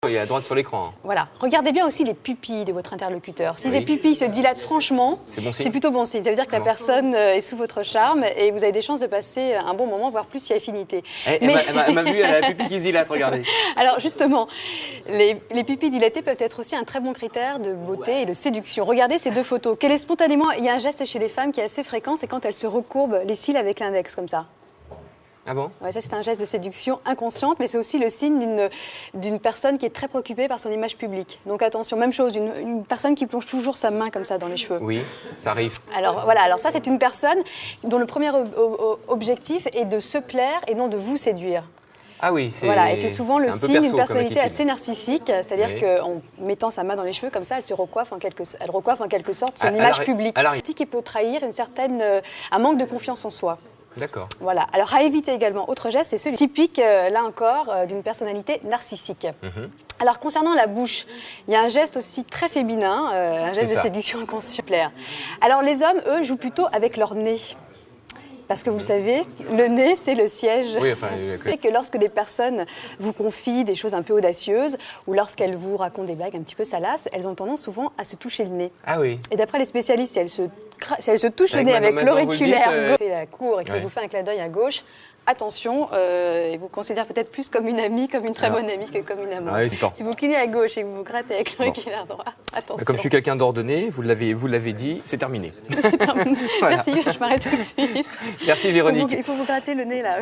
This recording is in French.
Il est à droite sur l'écran. Voilà. Regardez bien aussi les pupilles de votre interlocuteur. Si Oui. les pupilles se dilatent franchement, C'est bon signe. c'est plutôt bon signe. Ça veut dire que la personne est sous votre charme et vous avez des chances de passer un bon moment, voire plus si affinité. Elle m'a vu, elle a la pupille qui se dilate, regardez. Alors justement, les pupilles dilatées peuvent être aussi un très bon critère de beauté et de séduction. Regardez ces deux photos. Quel est spontanément, il y a un geste chez les femmes qui est assez fréquent, c'est quand elles se recourbent les cils avec l'index comme ça. Ah bon? Ouais, ça, c'est un geste de séduction inconsciente, mais c'est aussi le signe d'une personne qui est très préoccupée par son image publique. Donc attention, même chose, une personne qui plonge toujours sa main comme ça dans les cheveux. Oui, ça arrive. Alors voilà, alors ça, c'est une personne dont le premier objectif est de se plaire et non de vous séduire. Ah oui, c'est Voilà, et c'est souvent le un peu signe perso d'une comme personnalité attitude. assez narcissique, c'est-à-dire Oui. qu'en mettant sa main dans les cheveux comme ça, elle recoupe en quelque sorte son À image l'arri- publique. à l'arrière. Qui peut trahir un manque de confiance en soi. D'accord. Voilà. Alors à éviter également, autre geste, c'est celui typique, là encore, d'une personnalité narcissique. Alors concernant la bouche, il y a un geste aussi très féminin, un geste C'est de ça. séduction inconsciente. Alors les hommes, eux, jouent plutôt avec leur nez. Parce que vous le savez, le nez, c'est le siège. Oui, enfin, C'est que lorsque des personnes vous confient des choses un peu audacieuses ou lorsqu'elles vous racontent des blagues un petit peu salaces, elles ont tendance souvent à se toucher le nez. Ah oui. Et d'après les spécialistes, si elles se touchent le Avec nez avec maintenant, vous le l'auriculaire dites, gauche et la cour et qu'elle ouais. vous fait un clin d'œil à gauche, attention, ils vous considèrent peut-être plus comme une amie, comme une très bonne amie que comme une amante. Ah oui, c'est important. Si vous clignez à gauche et que vous vous grattez avec l'auriculaire droit, attention. Comme je suis quelqu'un d'ordonné, vous l'avez dit, c'est terminé. C'est terminé. Voilà. Merci, je m'arrête tout de suite. Merci Véronique. Il faut vous gratter le nez là.